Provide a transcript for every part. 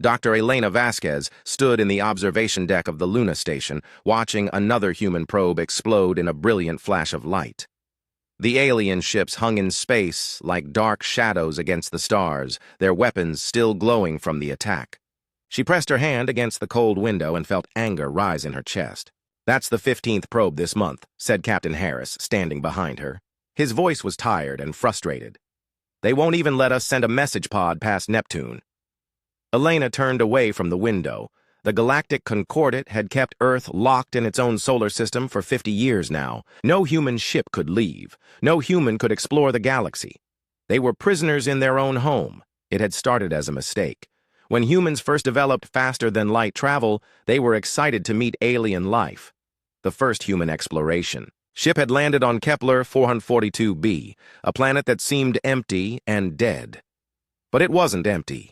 Dr. Elena Vasquez stood in the observation deck of the Luna station, watching another human probe explode in a brilliant flash of light. The alien ships hung in space like dark shadows against the stars, their weapons still glowing from the attack. She pressed her hand against the cold window and felt anger rise in her chest. "That's the 15th probe this month," said Captain Harris, standing behind her. His voice was tired and frustrated. "They won't even let us send a message pod past Neptune." Elena turned away from the window. The Galactic Concordat had kept Earth locked in its own solar system for 50 years now. No human ship could leave. No human could explore the galaxy. They were prisoners in their own home. It had started as a mistake. When humans first developed faster-than-light travel, they were excited to meet alien life. The first human exploration. Ship had landed on Kepler 442b, a planet that seemed empty and dead. But it wasn't empty.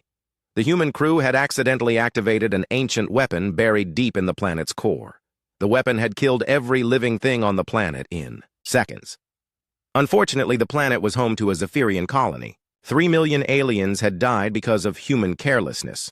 The human crew had accidentally activated an ancient weapon buried deep in the planet's core. The weapon had killed every living thing on the planet in seconds. Unfortunately, the planet was home to a Zephyrian colony. 3 million aliens had died because of human carelessness.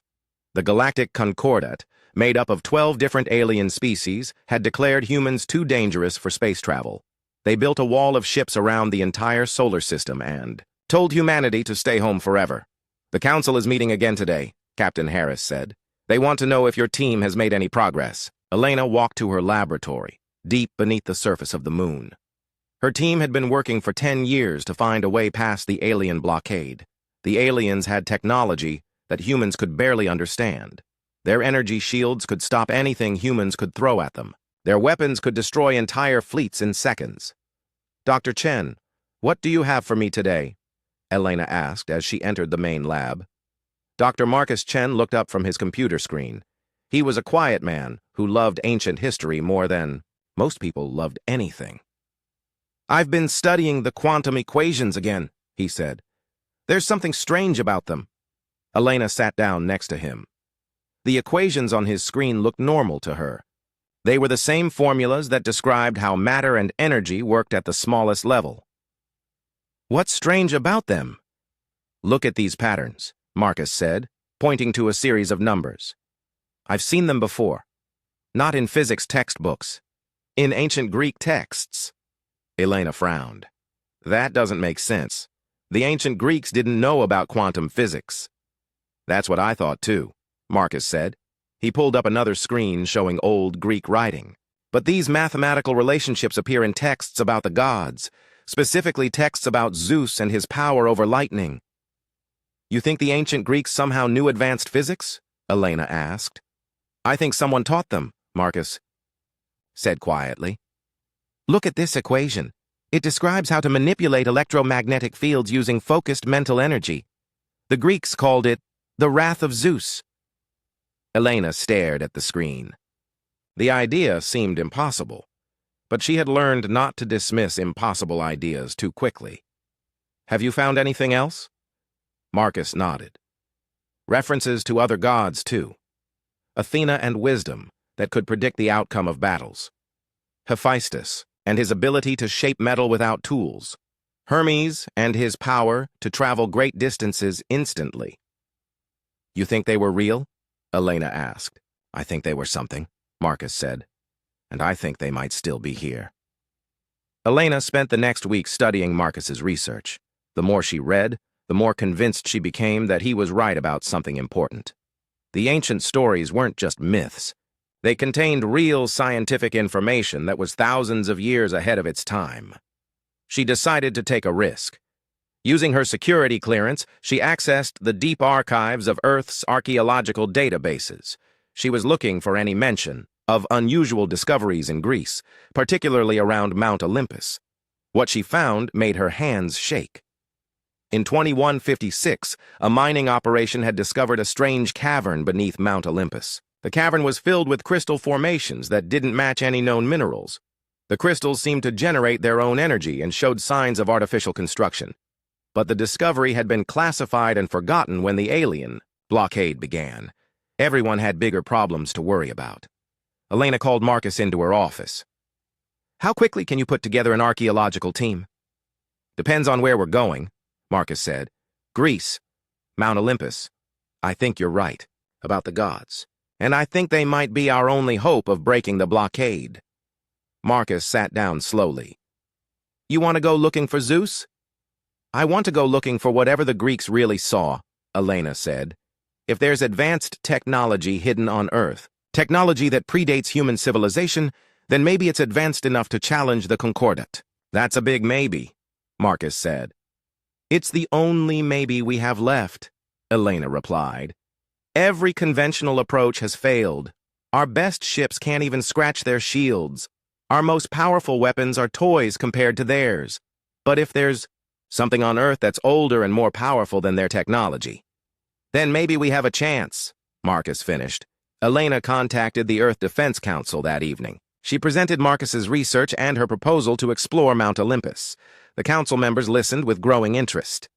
The Galactic Concordat, made up of 12 different alien species, had declared humans too dangerous for space travel. They built a wall of ships around the entire solar system and told humanity to stay home forever. "The Council is meeting again today," Captain Harris said. "They want to know if your team has made any progress." Elena walked to her laboratory, deep beneath the surface of the moon. Her team had been working for 10 years to find a way past the alien blockade. The aliens had technology that humans could barely understand. Their energy shields could stop anything humans could throw at them. Their weapons could destroy entire fleets in seconds. "Dr. Chen, what do you have for me today?" Elena asked as she entered the main lab. Dr. Marcus Chen looked up from his computer screen. He was a quiet man who loved ancient history more than most people loved anything. "I've been studying the quantum equations again," he said. "There's something strange about them." Elena sat down next to him. The equations on his screen looked normal to her. They were the same formulas that described how matter and energy worked at the smallest level. "What's strange about them?" "Look at these patterns," Marcus said, pointing to a series of numbers. "I've seen them before. Not in physics textbooks. In ancient Greek texts." Elena frowned. "That doesn't make sense. The ancient Greeks didn't know about quantum physics." "That's what I thought too," Marcus said. He pulled up another screen showing old Greek writing. "But these mathematical relationships appear in texts about the gods, specifically texts about Zeus and his power over lightning." "You think the ancient Greeks somehow knew advanced physics?" Elena asked. "I think someone taught them," Marcus said quietly. "Look at this equation. It describes how to manipulate electromagnetic fields using focused mental energy. The Greeks called it the wrath of Zeus." Elena stared at the screen. The idea seemed impossible, but she had learned not to dismiss impossible ideas too quickly. "Have you found anything else?" Marcus nodded. "References to other gods, too. Athena and wisdom that could predict the outcome of battles. Hephaestus and his ability to shape metal without tools. Hermes and his power to travel great distances instantly." "You think they were real?" Elena asked. "I think they were something," Marcus said. "And I think they might still be here." Elena spent the next week studying Marcus's research. The more she read, the more convinced she became that he was right about something important. The ancient stories weren't just myths. They contained real scientific information that was thousands of years ahead of its time. She decided to take a risk. Using her security clearance, she accessed the deep archives of Earth's archaeological databases. She was looking for any mention of unusual discoveries in Greece, particularly around Mount Olympus. What she found made her hands shake. In 2156, a mining operation had discovered a strange cavern beneath Mount Olympus. The cavern was filled with crystal formations that didn't match any known minerals. The crystals seemed to generate their own energy and showed signs of artificial construction. But the discovery had been classified and forgotten when the alien blockade began. Everyone had bigger problems to worry about. Elena called Marcus into her office. "How quickly can you put together an archaeological team?" "Depends on where we're going," Marcus said. "Greece, Mount Olympus. I think you're right." about the gods, and I think they might be our only hope of breaking the blockade. Marcus sat down slowly. You want to go looking for Zeus? I want to go looking for whatever the Greeks really saw, Elena said. If there's advanced technology hidden on Earth, technology that predates human civilization, then maybe it's advanced enough to challenge the Concordat. That's a big maybe, Marcus said. It's the only maybe we have left, Elena replied. Every conventional approach has failed. Our best ships can't even scratch their shields. Our most powerful weapons are toys compared to theirs. But if there's something on Earth that's older and more powerful than their technology, then maybe we have a chance, Marcus finished. Elena contacted the Earth Defense Council that evening. She presented Marcus's research and her proposal to explore Mount Olympus. The council members listened with growing interest.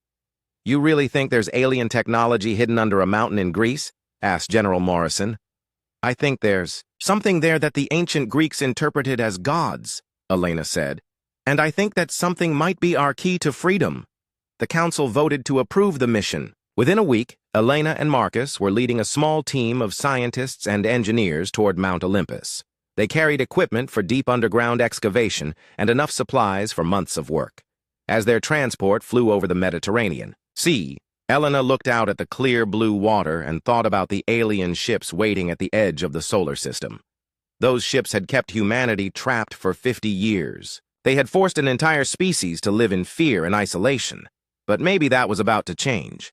You really think there's alien technology hidden under a mountain in Greece? Asked General Morrison. I think there's something there that the ancient Greeks interpreted as gods, Elena said. And I think that something might be our key to freedom. The council voted to approve the mission. Within a week, Elena and Marcus were leading a small team of scientists and engineers toward Mount Olympus. They carried equipment for deep underground excavation and enough supplies for months of work. As their transport flew over the Mediterranean Sea, Elena looked out at the clear blue water and thought about the alien ships waiting at the edge of the solar system. Those ships had kept humanity trapped for 50 years. They had forced an entire species to live in fear and isolation. But maybe that was about to change.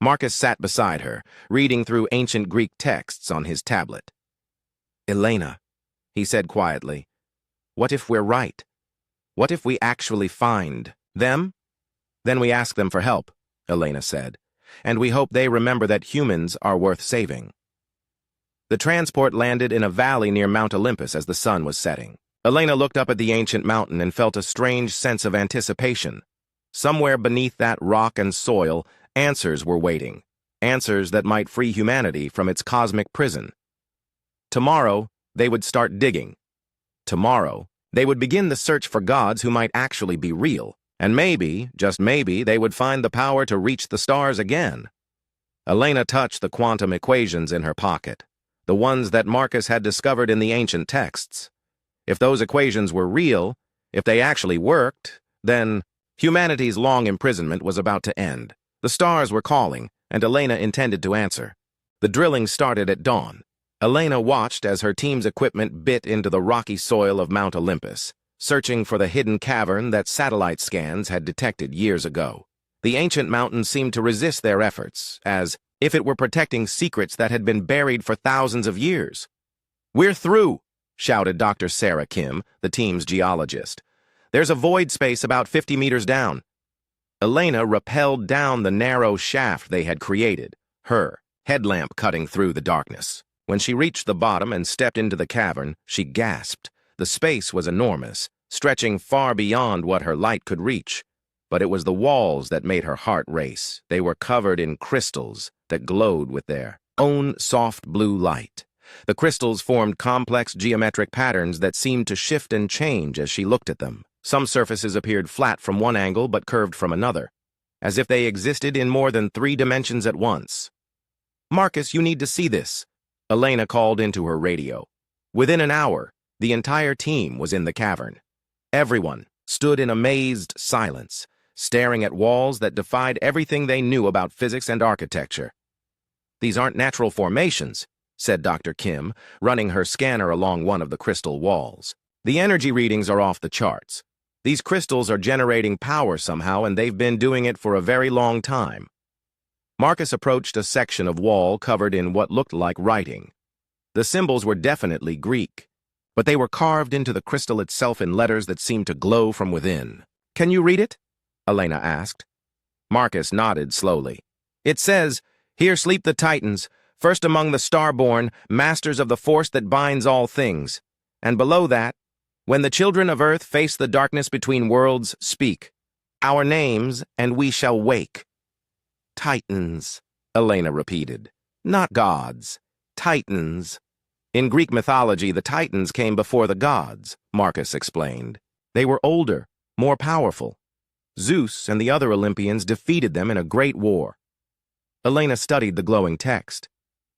Marcus sat beside her, reading through ancient Greek texts on his tablet. Elena, he said quietly, what if we're right? What if we actually find them? Then we ask them for help, Elena said, and we hope they remember that humans are worth saving. The transport landed in a valley near Mount Olympus as the sun was setting. Elena looked up at the ancient mountain and felt a strange sense of anticipation. Somewhere beneath that rock and soil, answers were waiting, answers that might free humanity from its cosmic prison. Tomorrow, they would start digging. Tomorrow, they would begin the search for gods who might actually be real, and maybe, just maybe, they would find the power to reach the stars again. Elena touched the quantum equations in her pocket, the ones that Marcus had discovered in the ancient texts. If those equations were real, if they actually worked, then humanity's long imprisonment was about to end. The stars were calling, and Elena intended to answer. The drilling started at dawn. Elena watched as her team's equipment bit into the rocky soil of Mount Olympus, searching for the hidden cavern that satellite scans had detected years ago. The ancient mountain seemed to resist their efforts, as if it were protecting secrets that had been buried for thousands of years. "We're through!" shouted Dr. Sarah Kim, the team's geologist. "There's a void space about 50 meters down." Elena rappelled down the narrow shaft they had created, her headlamp cutting through the darkness. When she reached the bottom and stepped into the cavern, she gasped. The space was enormous, stretching far beyond what her light could reach. But it was the walls that made her heart race. They were covered in crystals that glowed with their own soft blue light. The crystals formed complex geometric patterns that seemed to shift and change as she looked at them. Some surfaces appeared flat from one angle but curved from another, as if they existed in more than 3 dimensions at once. "Marcus, you need to see this," Elena called into her radio. Within an hour, the entire team was in the cavern. Everyone stood in amazed silence, staring at walls that defied everything they knew about physics and architecture. "These aren't natural formations," said Dr. Kim, running her scanner along one of the crystal walls. "The energy readings are off the charts. These crystals are generating power somehow, and they've been doing it for a very long time." Marcus approached a section of wall covered in what looked like writing. The symbols were definitely Greek, but they were carved into the crystal itself in letters that seemed to glow from within. "Can you read it?" Elena asked. Marcus nodded slowly. "It says, 'Here sleep the Titans, first among the starborn, masters of the force that binds all things.' And below that, 'When the children of earth face the darkness between worlds, speak our names, and we shall wake.'" "Titans," Elena repeated. "Not gods. Titans." "In Greek mythology, the Titans came before the gods," Marcus explained. "They were older, more powerful. Zeus and the other Olympians defeated them in a great war." Elena studied the glowing text.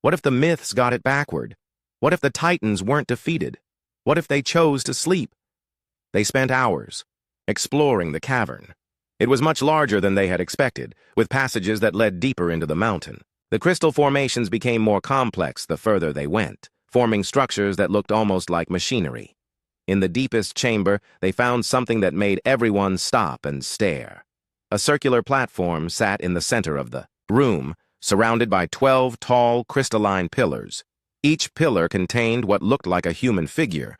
What if the myths got it backward? What if the Titans weren't defeated? What if they chose to sleep? They spent hours exploring the cavern. It was much larger than they had expected, with passages that led deeper into the mountain. The crystal formations became more complex the further they went, forming structures that looked almost like machinery. In the deepest chamber, they found something that made everyone stop and stare. A circular platform sat in the center of the room, surrounded by 12 tall, crystalline pillars. Each pillar contained what looked like a human figure,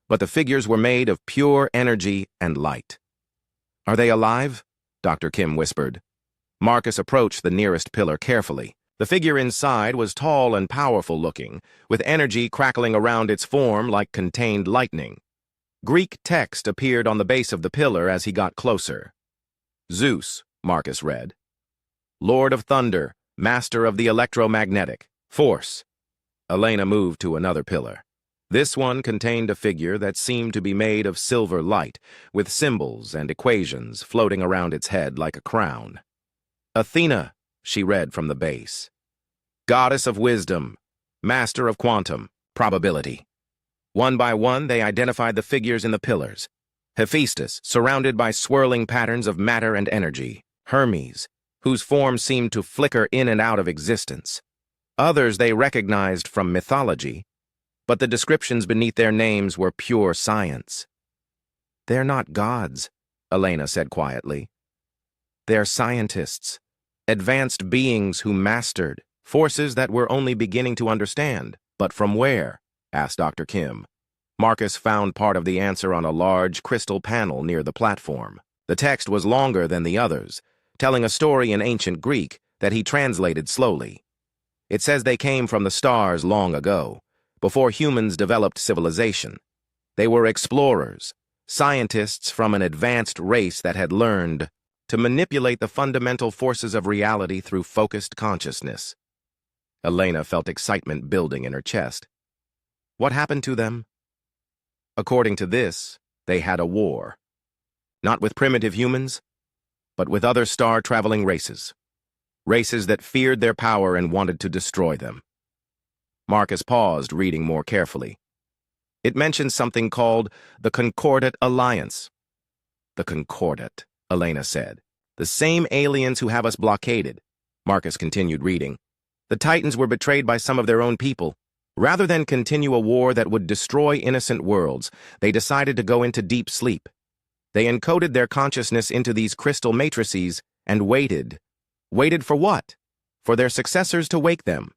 but the figures were made of pure energy and light. "Are they alive?" Dr. Kim whispered. Marcus approached the nearest pillar carefully. The figure inside was tall and powerful-looking, with energy crackling around its form like contained lightning. Greek text appeared on the base of the pillar as he got closer. "Zeus," Marcus read. "Lord of Thunder, Master of the Electromagnetic Force." Elena moved to another pillar. This one contained a figure that seemed to be made of silver light, with symbols and equations floating around its head like a crown. "Athena," she read from the base. "Goddess of Wisdom, Master of Quantum, Probability." One by one, they identified the figures in the pillars. Hephaestus, surrounded by swirling patterns of matter and energy. Hermes, whose form seemed to flicker in and out of existence. Others they recognized from mythology, but the descriptions beneath their names were pure science. "They're not gods," Elena said quietly. "They're scientists, advanced beings who mastered forces that we're only beginning to understand." "But from where?" asked Dr. Kim. Marcus found part of the answer on a large crystal panel near the platform. The text was longer than the others, telling a story in ancient Greek that he translated slowly. It says they came from the stars long ago, before humans developed civilization. They were explorers, scientists from an advanced race that had learned to manipulate the fundamental forces of reality through focused consciousness. Elena felt excitement building in her chest. What happened to them? According to this, they had a war. Not with primitive humans, but with other star-traveling races. Races that feared their power and wanted to destroy them. Marcus paused, reading more carefully. It mentioned something called the Concordate Alliance. "The Concordate," Elena said. "The same aliens who have us blockaded." Marcus continued reading. "The Titans were betrayed by some of their own people. Rather than continue a war that would destroy innocent worlds, they decided to go into deep sleep. They encoded their consciousness into these crystal matrices and waited. Waited for what? For their successors to wake them.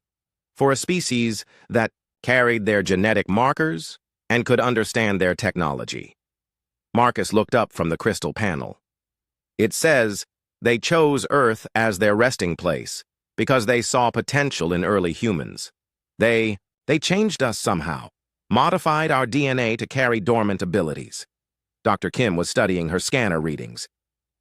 For a species that carried their genetic markers and could understand their technology." Marcus looked up from the crystal panel. "It says they chose Earth as their resting place because they saw potential in early humans. They changed us somehow, modified our DNA to carry dormant abilities." Dr. Kim was studying her scanner readings.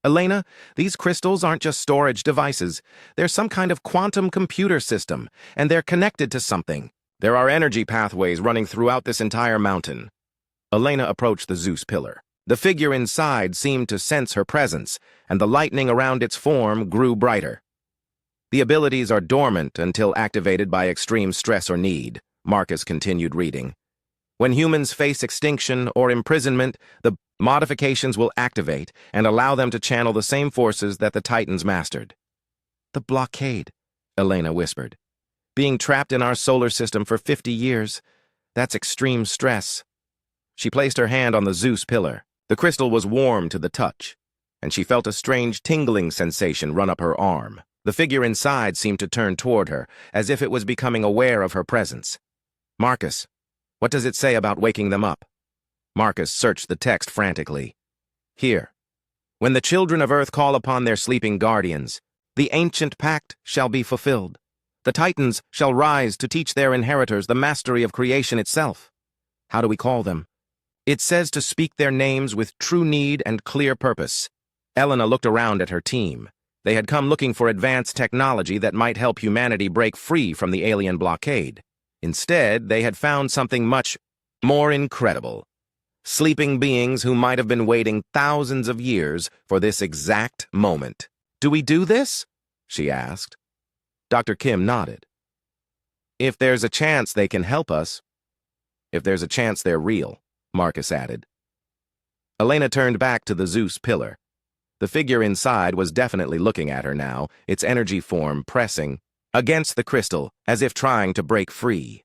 "Elena, these crystals aren't just storage devices. They're some kind of quantum computer system, and they're connected to something. There are energy pathways running throughout this entire mountain." Elena approached the Zeus pillar. The figure inside seemed to sense her presence, and the lightning around its form grew brighter. "The abilities are dormant until activated by extreme stress or need," Marcus continued reading. "When humans face extinction or imprisonment, the modifications will activate and allow them to channel the same forces that the Titans mastered." "The blockade," Elena whispered. "Being trapped in our solar system for 50 years, that's extreme stress." She placed her hand on the Zeus pillar. The crystal was warm to the touch, and she felt a strange tingling sensation run up her arm. The figure inside seemed to turn toward her, as if it was becoming aware of her presence. "Marcus, what does it say about waking them up?" Marcus searched the text frantically. "Here. When the children of Earth call upon their sleeping guardians, the ancient pact shall be fulfilled. The Titans shall rise to teach their inheritors the mastery of creation itself." "How do we call them?" "It says to speak their names with true need and clear purpose." Elena looked around at her team. They had come looking for advanced technology that might help humanity break free from the alien blockade. Instead, they had found something much more incredible. Sleeping beings who might have been waiting thousands of years for this exact moment. "Do we do this?" she asked. Dr. Kim nodded. If there's a chance they can help us. If there's a chance they're real, Marcus added. Elena turned back to the Zeus pillar. The figure inside was definitely looking at her now, its energy form pressing against the crystal, as if trying to break free.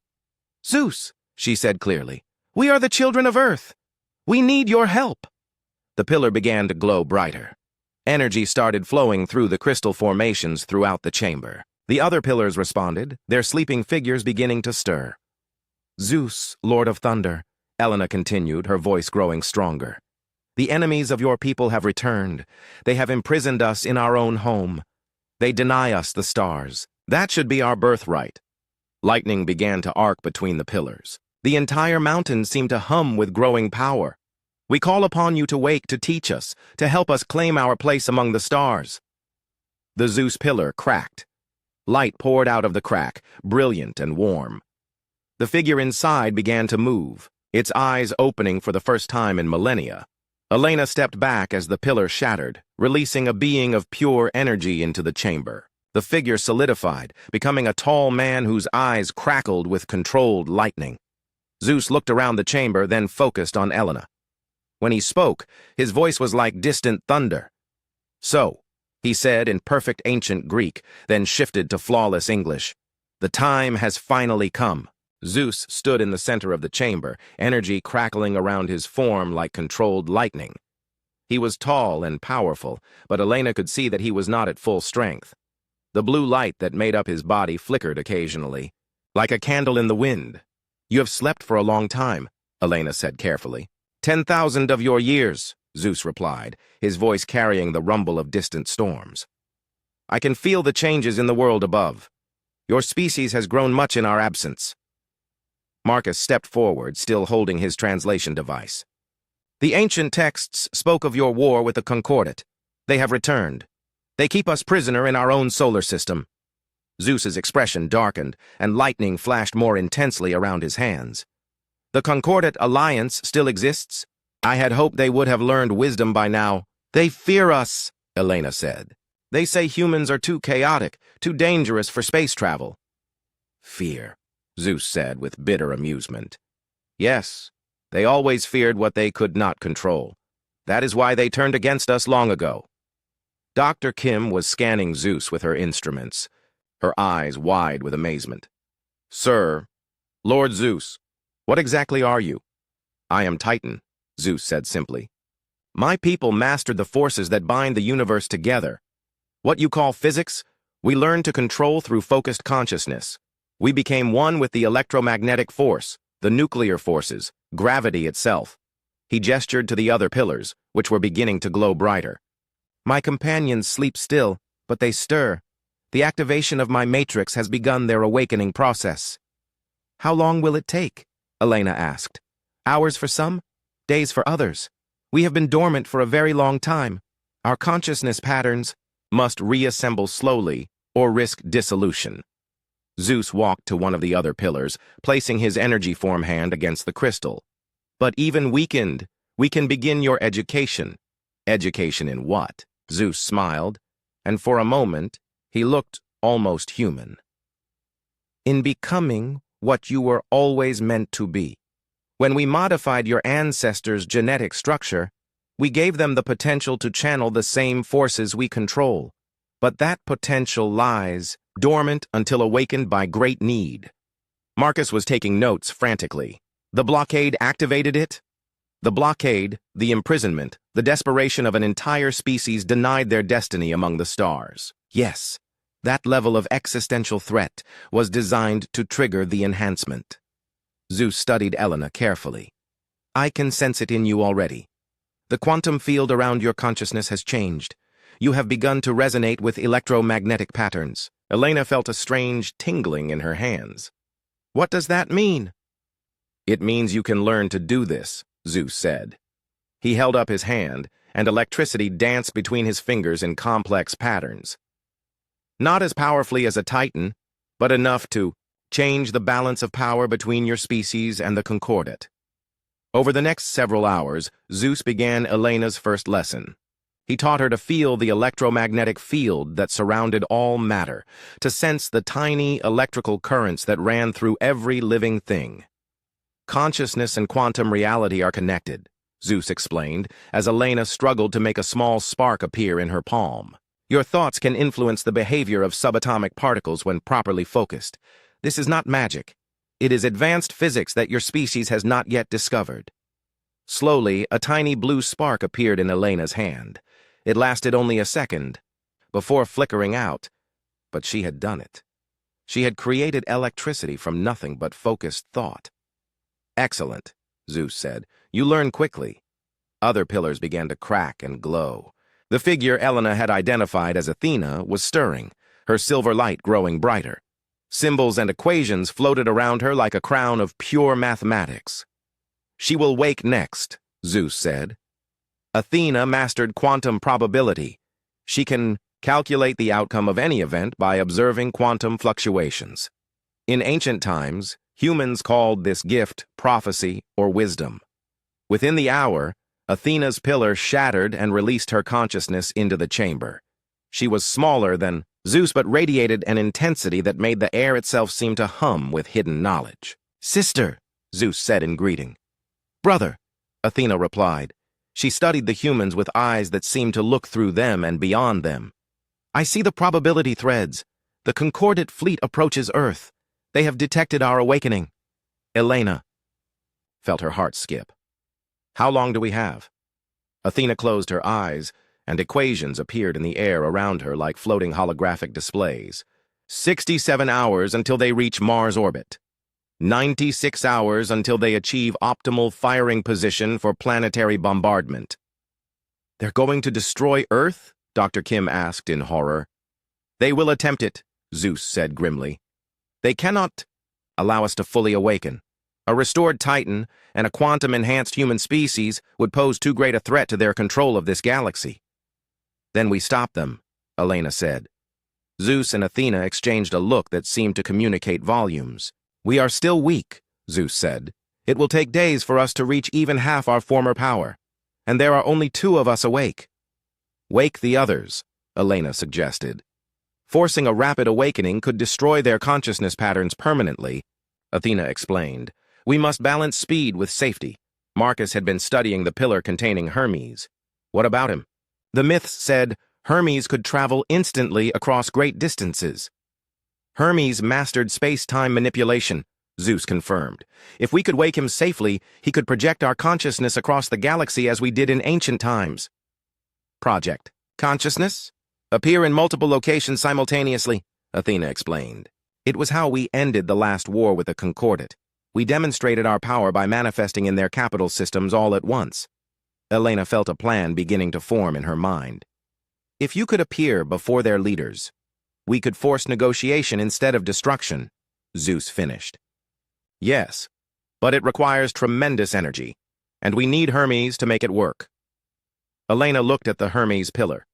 "Zeus," she said clearly, "we are the children of Earth. We need your help." The pillar began to glow brighter. Energy started flowing through the crystal formations throughout the chamber. The other pillars responded, their sleeping figures beginning to stir. "Zeus, Lord of Thunder," Elena continued, her voice growing stronger. "The enemies of your people have returned. They have imprisoned us in our own home. They deny us the stars. That should be our birthright." Lightning began to arc between the pillars. The entire mountain seemed to hum with growing power. "We call upon you to wake, to teach us, to help us claim our place among the stars." The Zeus pillar cracked. Light poured out of the crack, brilliant and warm. The figure inside began to move, its eyes opening for the first time in millennia. Elena stepped back as the pillar shattered, releasing a being of pure energy into the chamber. The figure solidified, becoming a tall man whose eyes crackled with controlled lightning. Zeus looked around the chamber, then focused on Elena. When he spoke, his voice was like distant thunder. "So," he said in perfect ancient Greek, then shifted to flawless English, "the time has finally come." Zeus stood in the center of the chamber, energy crackling around his form like controlled lightning. He was tall and powerful, but Elena could see that he was not at full strength. The blue light that made up his body flickered occasionally, like a candle in the wind. "You have slept for a long time," Elena said carefully. 10,000 of your years," Zeus replied, his voice carrying the rumble of distant storms. "I can feel the changes in the world above. Your species has grown much in our absence." Marcus stepped forward, still holding his translation device. "The ancient texts spoke of your war with the Concordat. They have returned. They keep us prisoner in our own solar system." Zeus's expression darkened, and lightning flashed more intensely around his hands. "The Concordat alliance still exists? I had hoped they would have learned wisdom by now." "They fear us," Elena said. "They say humans are too chaotic, too dangerous for space travel." "Fear," Zeus said with bitter amusement. "Yes, they always feared what they could not control. That is why they turned against us long ago." Dr. Kim was scanning Zeus with her instruments, her eyes wide with amazement. "Sir, Lord Zeus, what exactly are you?" "I am Titan," Zeus said simply. "My people mastered the forces that bind the universe together. What you call physics, we learned to control through focused consciousness. We became one with the electromagnetic force, the nuclear forces, gravity itself." He gestured to the other pillars, which were beginning to glow brighter. "My companions sleep still, but they stir. The activation of my matrix has begun their awakening process." "How long will it take?" Elena asked. "Hours for some, days for others. We have been dormant for a very long time. Our consciousness patterns must reassemble slowly or risk dissolution." Zeus walked to one of the other pillars, placing his energy form hand against the crystal. "But even weakened, we can begin your education." "Education in what?" Zeus smiled, and for a moment, he looked almost human. "In becoming what you were always meant to be. When we modified your ancestors' genetic structure, we gave them the potential to channel the same forces we control. But that potential lies dormant until awakened by great need." Marcus was taking notes frantically. "The blockade activated it?" "The blockade, the imprisonment, the desperation of an entire species denied their destiny among the stars. Yes, that level of existential threat was designed to trigger the enhancement." Zeus studied Elena carefully. "I can sense it in you already. The quantum field around your consciousness has changed. You have begun to resonate with electromagnetic patterns." Elena felt a strange tingling in her hands. "What does that mean?" "It means you can learn to do this," Zeus said. He held up his hand, and electricity danced between his fingers in complex patterns. "Not as powerfully as a Titan, but enough to change the balance of power between your species and the Concordat." Over the next several hours, Zeus began Elena's first lesson. He taught her to feel the electromagnetic field that surrounded all matter, to sense the tiny electrical currents that ran through every living thing. Consciousness and quantum reality are connected, Zeus explained, as Elena struggled to make a small spark appear in her palm. Your thoughts can influence the behavior of subatomic particles when properly focused. This is not magic. It is advanced physics that your species has not yet discovered. Slowly, a tiny blue spark appeared in Elena's hand. It lasted only a second, before flickering out, but she had done it. She had created electricity from nothing but focused thought. Excellent, Zeus said. You learn quickly. Other pillars began to crack and glow. The figure Elena had identified as Athena was stirring, her silver light growing brighter. Symbols and equations floated around her like a crown of pure mathematics. She will wake next, Zeus said. Athena mastered quantum probability. She can calculate the outcome of any event by observing quantum fluctuations. In ancient times, humans called this gift prophecy or wisdom. Within the hour, Athena's pillar shattered and released her consciousness into the chamber. She was smaller than Zeus but radiated an intensity that made the air itself seem to hum with hidden knowledge. "Sister," Zeus said in greeting. "Brother," Athena replied. She studied the humans with eyes that seemed to look through them and beyond them. "I see the probability threads. The concordant fleet approaches Earth. They have detected our awakening." Elena felt her heart skip. "How long do we have?" Athena closed her eyes, and equations appeared in the air around her like floating holographic displays. 67 hours until they reach Mars orbit. 96 hours until they achieve optimal firing position for planetary bombardment. "They're going to destroy Earth?" Dr. Kim asked in horror. "They will attempt it," Zeus said grimly. "They cannot allow us to fully awaken. A restored Titan and a quantum-enhanced human species would pose too great a threat to their control of this galaxy." "Then we stop them," Elena said. Zeus and Athena exchanged a look that seemed to communicate volumes. "We are still weak," Zeus said. "It will take days for us to reach even half our former power, and there are only 2 of us awake." "Wake the others," Elena suggested. "Forcing a rapid awakening could destroy their consciousness patterns permanently," Athena explained. "We must balance speed with safety. Marcus had been studying the pillar containing Hermes. What about him? The myths said Hermes could travel instantly across great distances." "Hermes mastered space-time manipulation," Zeus confirmed. "If we could wake him safely, he could project our consciousness across the galaxy as we did in ancient times." "Project consciousness? Appear in multiple locations simultaneously," Athena explained. "It was how we ended the last war with the Concordate. We demonstrated our power by manifesting in their capital systems all at once." Elena felt a plan beginning to form in her mind. "If you could appear before their leaders, we could force negotiation instead of destruction," Zeus finished. "Yes, but it requires tremendous energy, and we need Hermes to make it work." Elena looked at the Hermes pillar.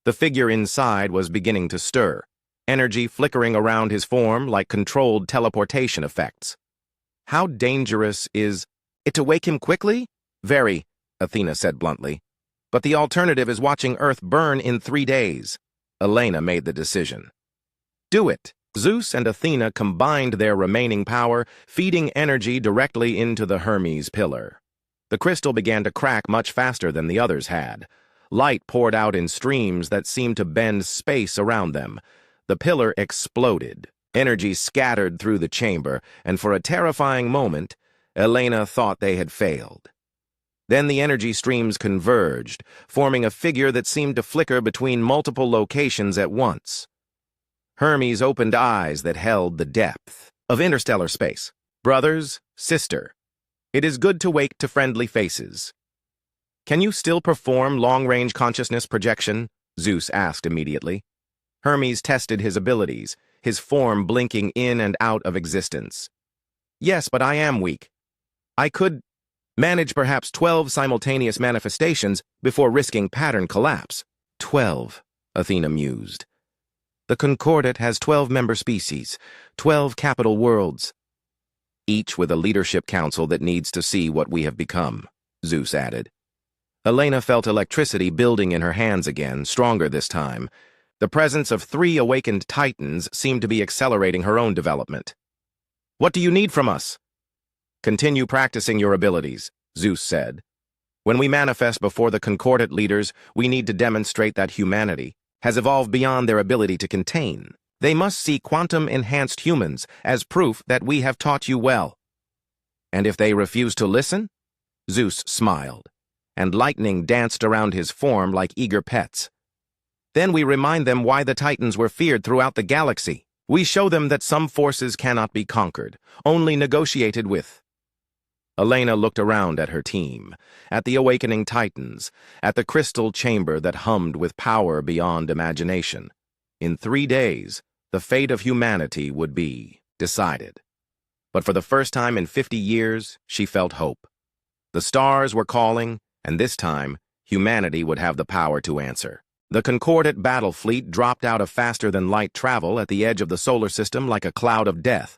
The figure inside was beginning to stir, energy flickering around his form like controlled teleportation effects. "How dangerous is it to wake him quickly?" "Very," Athena said bluntly. "But the alternative is watching Earth burn in 3 days." Elena made the decision. "Do it." Zeus and Athena combined their remaining power, feeding energy directly into the Hermes pillar. The crystal began to crack much faster than the others had. Light poured out in streams that seemed to bend space around them. The pillar exploded. Energy scattered through the chamber, and for a terrifying moment, Elena thought they had failed. Then the energy streams converged, forming a figure that seemed to flicker between multiple locations at once. Hermes opened eyes that held the depth of interstellar space. "Brothers, sister, it is good to wake to friendly faces." "Can you still perform long-range consciousness projection?" Zeus asked immediately. Hermes tested his abilities, his form blinking in and out of existence. "Yes, but I am weak. I could manage perhaps 12 simultaneous manifestations before risking pattern collapse." 12, Athena mused. "The Concordate has 12 member species, 12 capital worlds, each with a leadership council that needs to see what we have become," Zeus added. Elena felt electricity building in her hands again, stronger this time. The presence of 3 awakened titans seemed to be accelerating her own development. "What do you need from us?" "Continue practicing your abilities," Zeus said. "When we manifest before the concordant leaders, we need to demonstrate that humanity has evolved beyond their ability to contain. They must see quantum-enhanced humans as proof that we have taught you well." "And if they refuse to listen?" Zeus smiled, and lightning danced around his form like eager pets. "Then we remind them why the Titans were feared throughout the galaxy. We show them that some forces cannot be conquered, only negotiated with." Elena looked around at her team, at the awakening Titans, at the crystal chamber that hummed with power beyond imagination. In 3 days, the fate of humanity would be decided. But for the first time in 50 years, she felt hope. The stars were calling, and this time, humanity would have the power to answer. The concordant battle fleet dropped out of faster-than-light travel at the edge of the solar system like a cloud of death.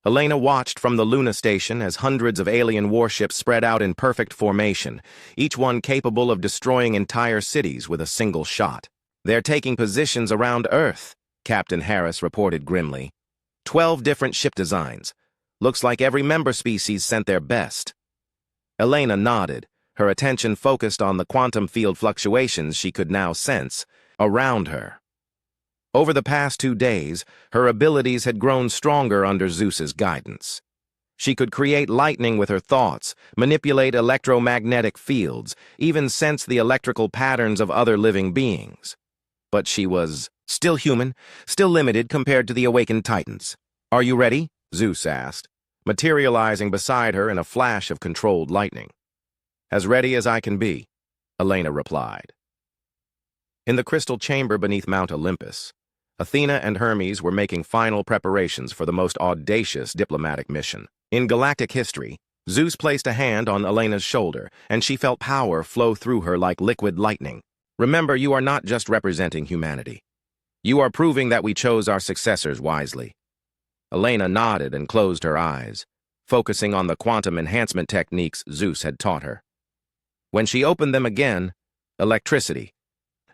Elena watched from the Luna station as hundreds of alien warships spread out in perfect formation, each one capable of destroying entire cities with a single shot. "They're taking positions around Earth," Captain Harris reported grimly. 12 different ship designs. Looks like every member species sent their best. Elena nodded, her attention focused on the quantum field fluctuations she could now sense around her. Over the past 2 days, her abilities had grown stronger under Zeus's guidance. She could create lightning with her thoughts, manipulate electromagnetic fields, even sense the electrical patterns of other living beings. But she was still human, still limited compared to the awakened Titans. "Are you ready?" Zeus asked, materializing beside her in a flash of controlled lightning. "As ready as I can be," Elena replied. In the crystal chamber beneath Mount Olympus, Athena and Hermes were making final preparations for the most audacious diplomatic mission. In galactic history, Zeus placed a hand on Elena's shoulder, and she felt power flow through her like liquid lightning. "Remember, you are not just representing humanity. You are proving that we chose our successors wisely." Elena nodded and closed her eyes, focusing on the quantum enhancement techniques Zeus had taught her. When she opened them again, electricity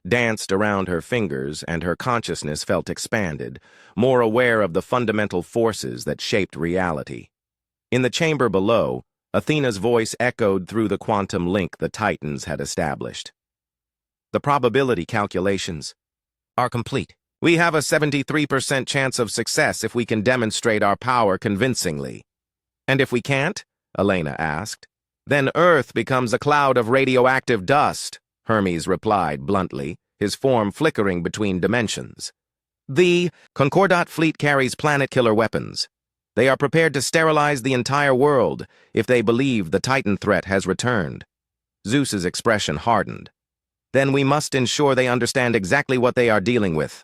danced around her fingers and her consciousness felt expanded, more aware of the fundamental forces that shaped reality. In the chamber below, Athena's voice echoed through the quantum link the Titans had established. "The probability calculations are complete. We have a 73% chance of success if we can demonstrate our power convincingly." "And if we can't?" Elena asked. "Then Earth becomes a cloud of radioactive dust," Hermes replied bluntly, his form flickering between dimensions. "The Concordat fleet carries planet-killer weapons. They are prepared to sterilize the entire world if they believe the Titan threat has returned." Zeus's expression hardened. "Then we must ensure they understand exactly what they are dealing with."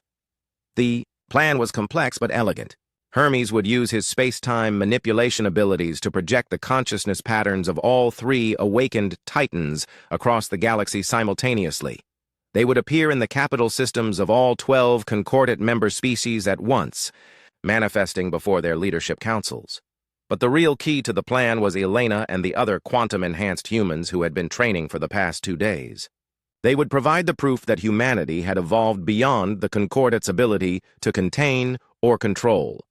The plan was complex but elegant. Hermes would use his space-time manipulation abilities to project the consciousness patterns of all 3 awakened Titans across the galaxy simultaneously. They would appear in the capital systems of all 12 concordant member species at once, manifesting before their leadership councils. But the real key to the plan was Elena and the other quantum-enhanced humans who had been training for the past 2 days. They would provide the proof that humanity had evolved beyond the Concordat's ability to contain or control.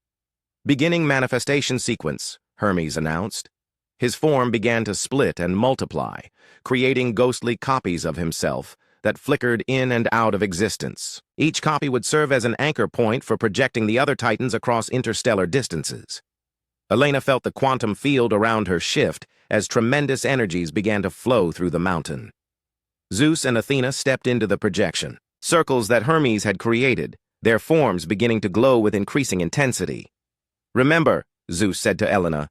"Beginning manifestation sequence," Hermes announced. His form began to split and multiply, creating ghostly copies of himself that flickered in and out of existence. Each copy would serve as an anchor point for projecting the other Titans across interstellar distances. Elena felt the quantum field around her shift as tremendous energies began to flow through the mountain. Zeus and Athena stepped into the projection, circles that Hermes had created, their forms beginning to glow with increasing intensity. "Remember," Zeus said to Elena,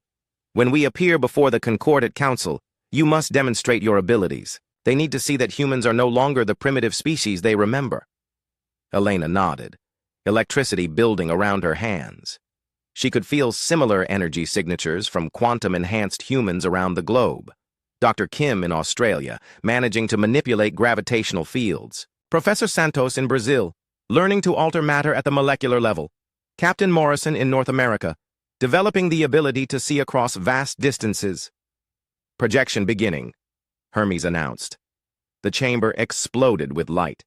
"when we appear before the Concordant Council, you must demonstrate your abilities. They need to see that humans are no longer the primitive species they remember." Elena nodded, electricity building around her hands. She could feel similar energy signatures from quantum-enhanced humans around the globe. Dr. Kim in Australia, managing to manipulate gravitational fields. Professor Santos in Brazil, learning to alter matter at the molecular level. Captain Morrison in North America, developing the ability to see across vast distances. "Projection beginning," Hermes announced. The chamber exploded with light.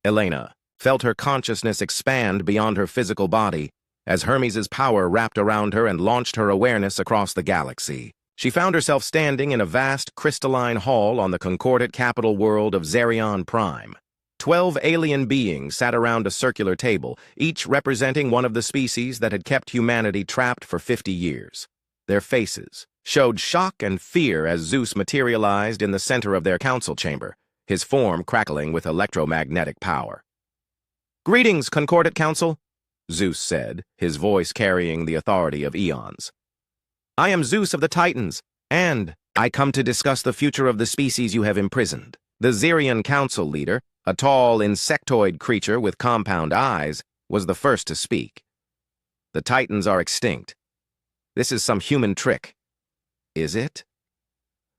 Elena felt her consciousness expand beyond her physical body as Hermes' power wrapped around her and launched her awareness across the galaxy. She found herself standing in a vast crystalline hall on the concordate capital world of Zerion Prime. 12 alien beings sat around a circular table, each representing one of the species that had kept humanity trapped for 50 years. Their faces showed shock and fear as Zeus materialized in the center of their council chamber, his form crackling with electromagnetic power. "Greetings, Concordate Council," Zeus said, his voice carrying the authority of eons. "I am Zeus of the Titans, and I come to discuss the future of the species you have imprisoned." The Zerion Council leader, a tall insectoid creature with compound eyes, was the first to speak. "The Titans are extinct. This is some human trick." "Is it?"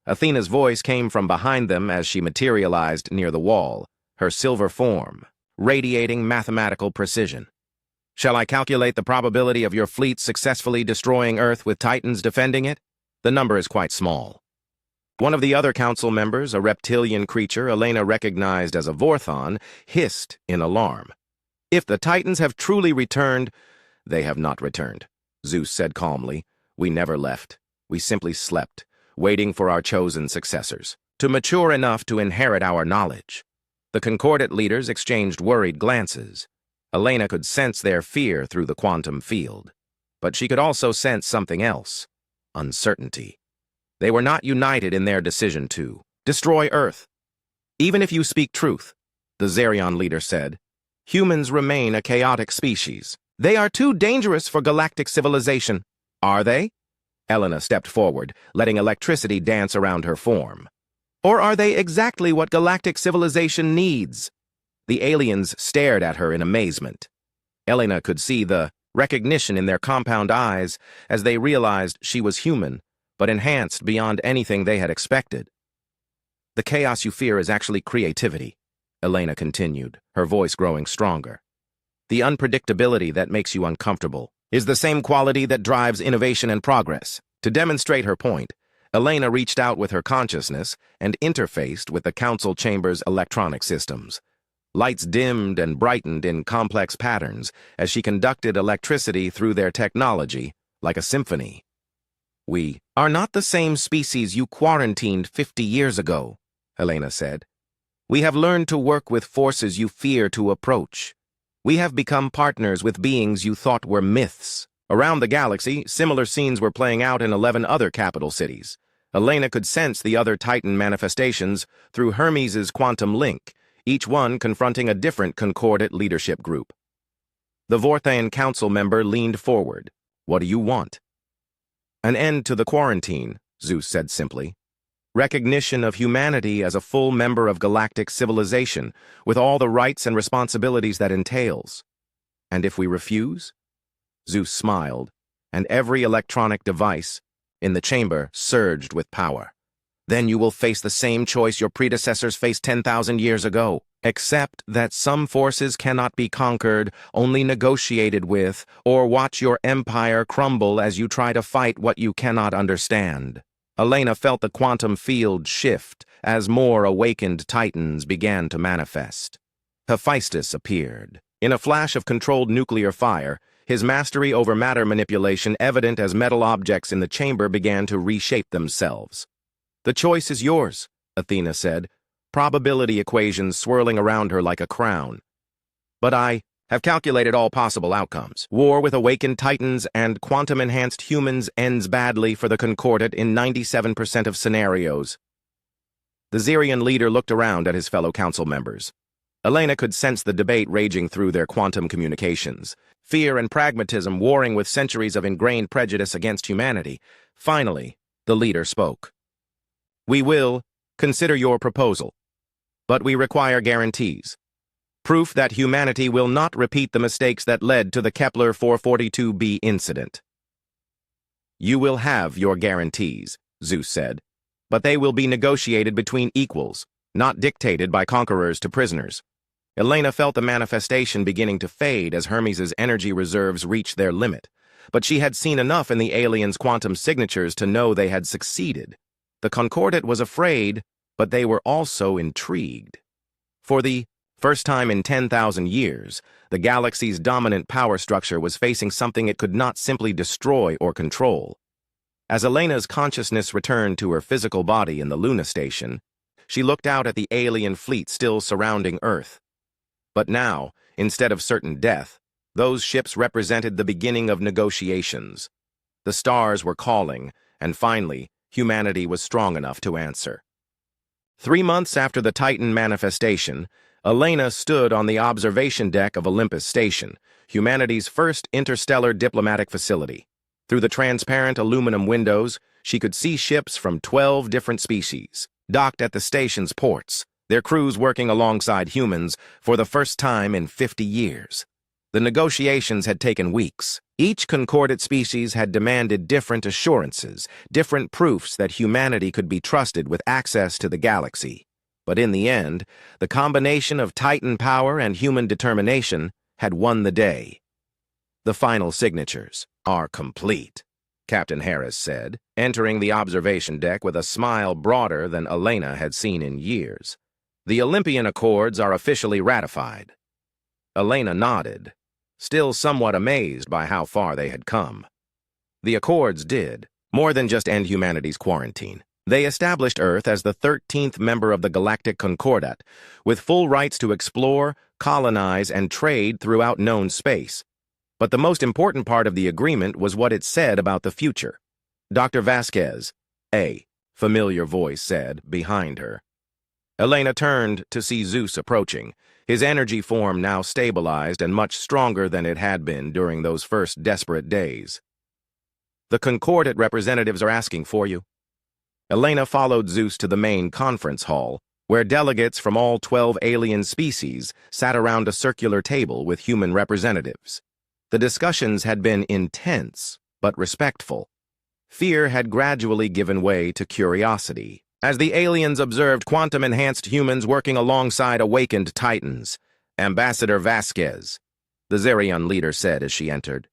Athena's voice came from behind them as she materialized near the wall, her silver form radiating mathematical precision. "Shall I calculate the probability of your fleet successfully destroying Earth with Titans defending it? The number is quite small." One of the other council members, a reptilian creature Elena recognized as a Vorthon, hissed in alarm. "If the Titans have truly returned—" "They have not returned," Zeus said calmly. "We never left. We simply slept, waiting for our chosen successors to mature enough to inherit our knowledge." The concordate leaders exchanged worried glances. Elena could sense their fear through the quantum field. But she could also sense something else: uncertainty. They were not united in their decision to destroy Earth. "Even if you speak truth," the Zerion leader said, "humans remain a chaotic species. They are too dangerous for galactic civilization." "Are they?" Elena stepped forward, letting electricity dance around her form. "Or are they exactly what galactic civilization needs?" The aliens stared at her in amazement. Elena could see the recognition in their compound eyes as they realized she was human, but enhanced beyond anything they had expected. "The chaos you fear is actually creativity," Elena continued, her voice growing stronger. "The unpredictability that makes you uncomfortable is the same quality that drives innovation and progress." To demonstrate her point, Elena reached out with her consciousness and interfaced with the council chamber's electronic systems. Lights dimmed and brightened in complex patterns as she conducted electricity through their technology like a symphony. "We are not the same species you quarantined 50 years ago," Elena said. "We have learned to work with forces you fear to approach. We have become partners with beings you thought were myths." Around the galaxy, similar scenes were playing out in 11 other capital cities. Elena could sense the other Titan manifestations through Hermes' quantum link, each one confronting a different concordate leadership group. The Vorthan council member leaned forward. "What do you want?" "An end to the quarantine," Zeus said simply. "Recognition of humanity as a full member of galactic civilization, with all the rights and responsibilities that entails." "And if we refuse?" Zeus smiled, and every electronic device in the chamber surged with power. "Then you will face the same choice your predecessors faced 10,000 years ago, except that some forces cannot be conquered, only negotiated with, or watch your empire crumble as you try to fight what you cannot understand." Elena felt the quantum field shift as more awakened Titans began to manifest. Hephaestus appeared. In a flash of controlled nuclear fire, his mastery over matter manipulation evident as metal objects in the chamber began to reshape themselves. "The choice is yours," Athena said, probability equations swirling around her like a crown. "But I have calculated all possible outcomes. War with awakened Titans and quantum-enhanced humans ends badly for the Concordate in 97% of scenarios." The Zerion leader looked around at his fellow council members. Elena could sense the debate raging through their quantum communications, fear and pragmatism warring with centuries of ingrained prejudice against humanity. Finally, the leader spoke. "We will consider your proposal, but we require guarantees. Proof that humanity will not repeat the mistakes that led to the Kepler 442b incident." "You will have your guarantees," Zeus said, "but they will be negotiated between equals, not dictated by conquerors to prisoners." Elena felt the manifestation beginning to fade as Hermes' energy reserves reached their limit, but she had seen enough in the aliens' quantum signatures to know they had succeeded. The Concordate was afraid, but they were also intrigued. For the first time in 10,000 years, the galaxy's dominant power structure was facing something it could not simply destroy or control. As Elena's consciousness returned to her physical body in the Luna station, she looked out at the alien fleet still surrounding Earth. But now, instead of certain death, those ships represented the beginning of negotiations. The stars were calling, and finally, humanity was strong enough to answer. 3 months after the Titan manifestation, Elena stood on the observation deck of Olympus Station, humanity's first interstellar diplomatic facility. Through the transparent aluminum windows, she could see ships from 12 different species, docked at the station's ports, their crews working alongside humans for the first time in 50 years. The negotiations had taken weeks. Each concordant species had demanded different assurances, different proofs that humanity could be trusted with access to the galaxy. But in the end, the combination of Titan power and human determination had won the day. "The final signatures are complete," Captain Harris said, entering the observation deck with a smile broader than Elena had seen in years. "The Olympian Accords are officially ratified." Elena nodded, still somewhat amazed by how far they had come. The Accords did more than just end humanity's quarantine. They established Earth as the 13th member of the Galactic Concordat, with full rights to explore, colonize, and trade throughout known space. But the most important part of the agreement was what it said about the future. Dr. Vasquez, a familiar voice said behind her. Elena turned to see Zeus approaching, his energy form now stabilized and much stronger than it had been during those first desperate days. "The Concordat representatives are asking for you." Elena followed Zeus to the main conference hall, where delegates from all 12 alien species sat around a circular table with human representatives. The discussions had been intense, but respectful. Fear had gradually given way to curiosity, as the aliens observed quantum-enhanced humans working alongside awakened Titans. "Ambassador Vasquez," the Zerion leader said as she entered.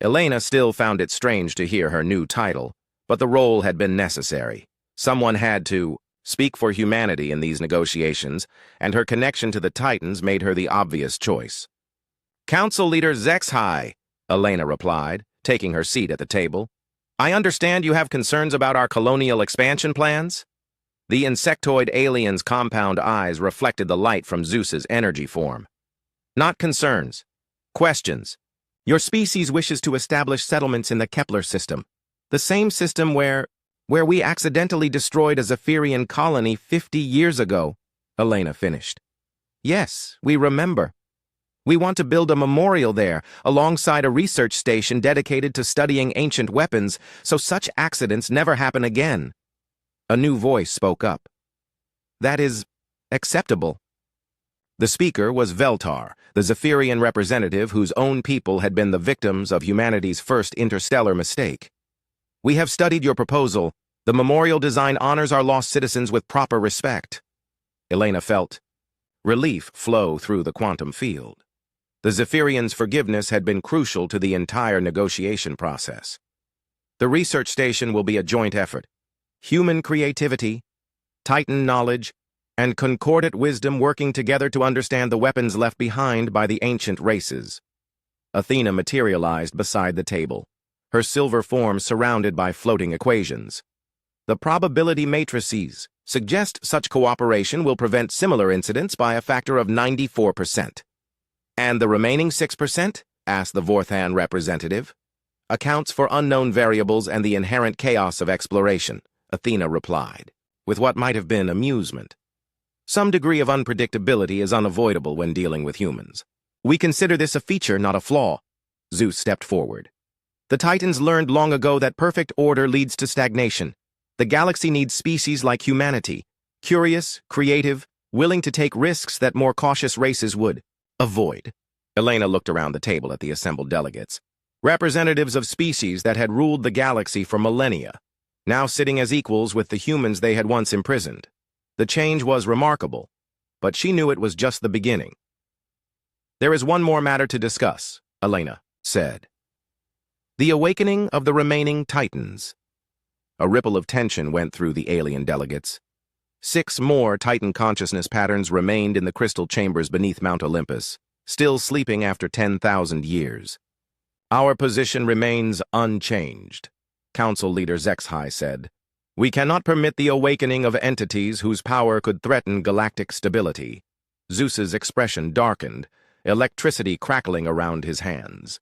Elena still found it strange to hear her new title, but the role had been necessary. Someone had to speak for humanity in these negotiations, and her connection to the Titans made her the obvious choice. "Council Leader Zeus HFY," Elena replied, taking her seat at the table. "I understand you have concerns about our colonial expansion plans?" The insectoid alien's compound eyes reflected the light from Zeus's energy form. "Not concerns. Questions. Your species wishes to establish settlements in the Kepler system, the same system where we accidentally destroyed a Zephyrian colony 50 years ago," Elena finished. "Yes, we remember. We want to build a memorial there, alongside a research station dedicated to studying ancient weapons, so such accidents never happen again." A new voice spoke up. "That is acceptable." The speaker was Veltar, the Zephyrian representative whose own people had been the victims of humanity's first interstellar mistake. "We have studied your proposal. The memorial design honors our lost citizens with proper respect." Elena felt relief flow through the quantum field. The Zephyrians' forgiveness had been crucial to the entire negotiation process. "The research station will be a joint effort. Human creativity, Titan knowledge, and concordant wisdom working together to understand the weapons left behind by the ancient races." Athena materialized beside the table, her silver form surrounded by floating equations. "The probability matrices suggest such cooperation will prevent similar incidents by a factor of 94%. "And the remaining 6%, asked the Vorthan representative. "Accounts for unknown variables and the inherent chaos of exploration," Athena replied, with what might have been amusement. "Some degree of unpredictability is unavoidable when dealing with humans. We consider this a feature, not a flaw." Zeus stepped forward. "The Titans learned long ago that perfect order leads to stagnation. The galaxy needs species like humanity, curious, creative, willing to take risks that more cautious races would avoid." Elena looked around the table at the assembled delegates. Representatives of species that had ruled the galaxy for millennia, now sitting as equals with the humans they had once imprisoned. The change was remarkable, but she knew it was just the beginning. "There is one more matter to discuss," Elena said. "The awakening of the remaining Titans." A ripple of tension went through the alien delegates. 6 more Titan consciousness patterns remained in the crystal chambers beneath Mount Olympus, still sleeping after 10,000 years. Our position remains unchanged, Council Leader Zeus HFY said. We cannot permit the awakening of entities whose power could threaten galactic stability. Zeus's expression darkened, electricity crackling around his hands.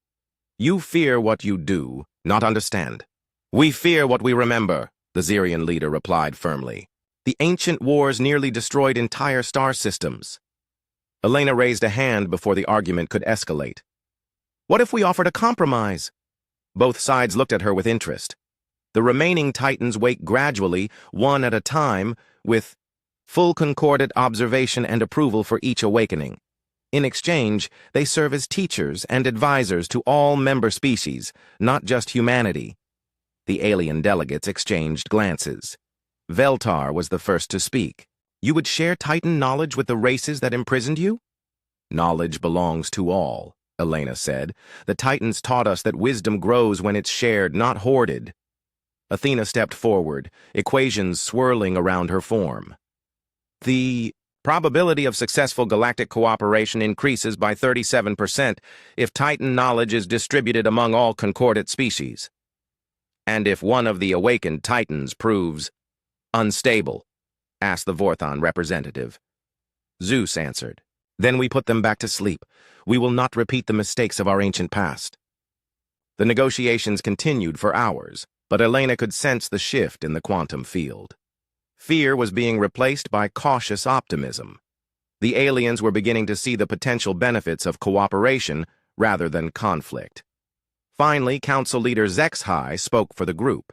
You fear what you do, not understand. We fear what we remember, the Xerian leader replied firmly. The ancient wars nearly destroyed entire star systems. Elena raised a hand before the argument could escalate. What if we offered a compromise? Both sides looked at her with interest. The remaining Titans wake gradually, one at a time, with full concordant observation and approval for each awakening. In exchange, they serve as teachers and advisors to all member species, not just humanity. The alien delegates exchanged glances. Veltar was the first to speak. You would share Titan knowledge with the races that imprisoned you? Knowledge belongs to all, Elena said. The Titans taught us that wisdom grows when it's shared, not hoarded. Athena stepped forward, equations swirling around her form. The probability of successful galactic cooperation increases by 37% if Titan knowledge is distributed among all concordant species. And if one of the awakened Titans proves unstable, asked the Vorthon representative. Zeus answered. Then we put them back to sleep. We will not repeat the mistakes of our ancient past. The negotiations continued for hours, but Elena could sense the shift in the quantum field. Fear was being replaced by cautious optimism. The aliens were beginning to see the potential benefits of cooperation rather than conflict. Finally, Council Leader Zeus HFY spoke for the group.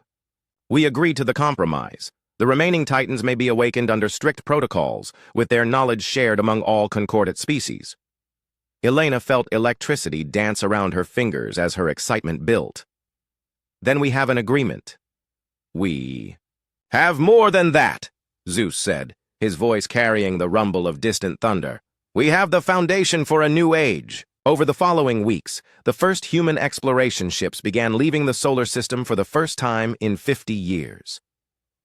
We agreed to the compromise. The remaining Titans may be awakened under strict protocols, with their knowledge shared among all concordant species. Elena felt electricity dance around her fingers as her excitement built. Then we have an agreement. We have more than that, Zeus said, his voice carrying the rumble of distant thunder. We have the foundation for a new age. Over the following weeks, the first human exploration ships began leaving the solar system for the first time in 50 years.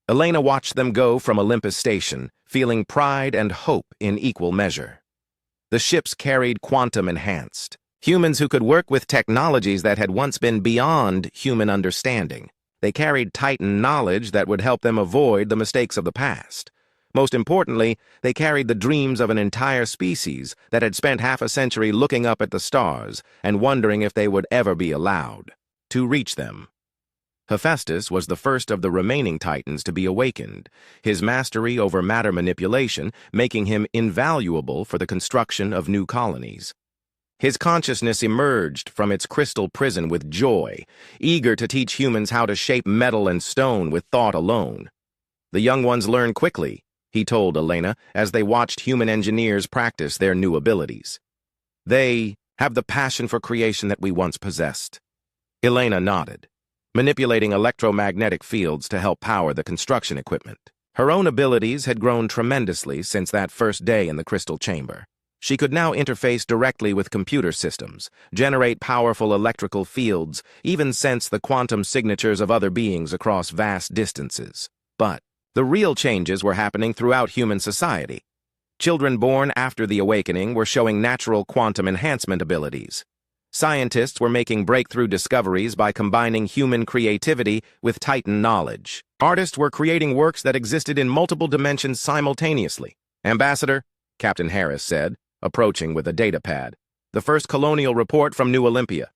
Elena watched them go from Olympus Station, feeling pride and hope in equal measure. The ships carried quantum-enhanced humans who could work with technologies that had once been beyond human understanding. They carried Titan knowledge that would help them avoid the mistakes of the past. Most importantly, they carried the dreams of an entire species that had spent half a century looking up at the stars and wondering if they would ever be allowed to reach them. Hephaestus was the first of the remaining Titans to be awakened, his mastery over matter manipulation making him invaluable for the construction of new colonies. His consciousness emerged from its crystal prison with joy, eager to teach humans how to shape metal and stone with thought alone. The young ones learn quickly, he told Elena, as they watched human engineers practice their new abilities. They have the passion for creation that we once possessed. Elena nodded, manipulating electromagnetic fields to help power the construction equipment. Her own abilities had grown tremendously since that first day in the crystal chamber. She could now interface directly with computer systems, generate powerful electrical fields, even sense the quantum signatures of other beings across vast distances. But the real changes were happening throughout human society. Children born after the awakening were showing natural quantum enhancement abilities. Scientists were making breakthrough discoveries by combining human creativity with Titan knowledge. Artists were creating works that existed in multiple dimensions simultaneously. Ambassador, Captain Harris said, approaching with a datapad. The first colonial report from New Olympia.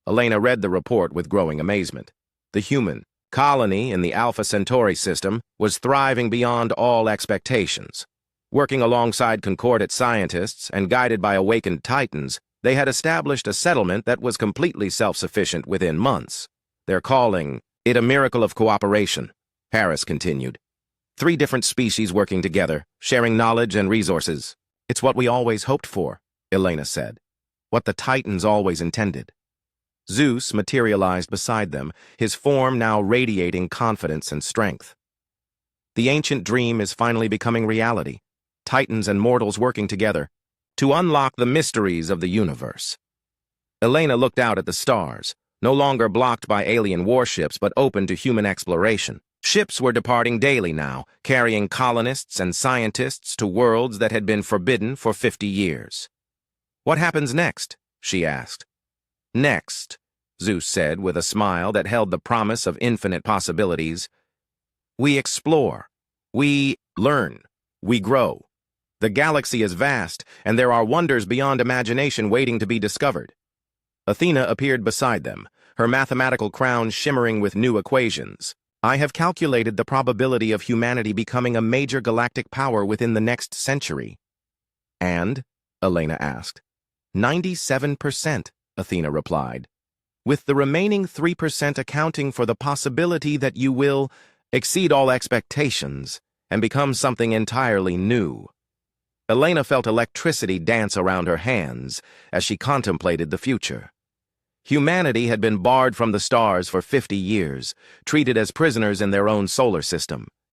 Elena read the report with growing amazement. The human colony in the Alpha Centauri system was thriving beyond all expectations. Working alongside concordant scientists and guided by awakened Titans, they had established a settlement that was completely self-sufficient within months. They're calling it a miracle of cooperation, Harris continued. 3 different species working together, sharing knowledge and resources. It's what we always hoped for, Elena said. What the Titans always intended. Zeus materialized beside them, his form now radiating confidence and strength. The ancient dream is finally becoming reality. Titans and mortals working together to unlock the mysteries of the universe. Elena looked out at the stars, no longer blocked by alien warships but open to human exploration. Ships were departing daily now, carrying colonists and scientists to worlds that had been forbidden for 50 years. "What happens next?" she asked. "Next," Zeus said with a smile that held the promise of infinite possibilities, "we explore. We learn. We grow. The galaxy is vast, and there are wonders beyond imagination waiting to be discovered." Athena appeared beside them, her mathematical crown shimmering with new equations. "I have calculated the probability of humanity becoming a major galactic power within the next century." "And?" Elena asked. 97%, Athena replied, "with the remaining 3% accounting for the possibility that you will exceed all expectations and become something entirely new." Elena felt electricity dance around her hands as she contemplated the future. Humanity had been barred from the stars for 50 years, treated as prisoners in their own solar system.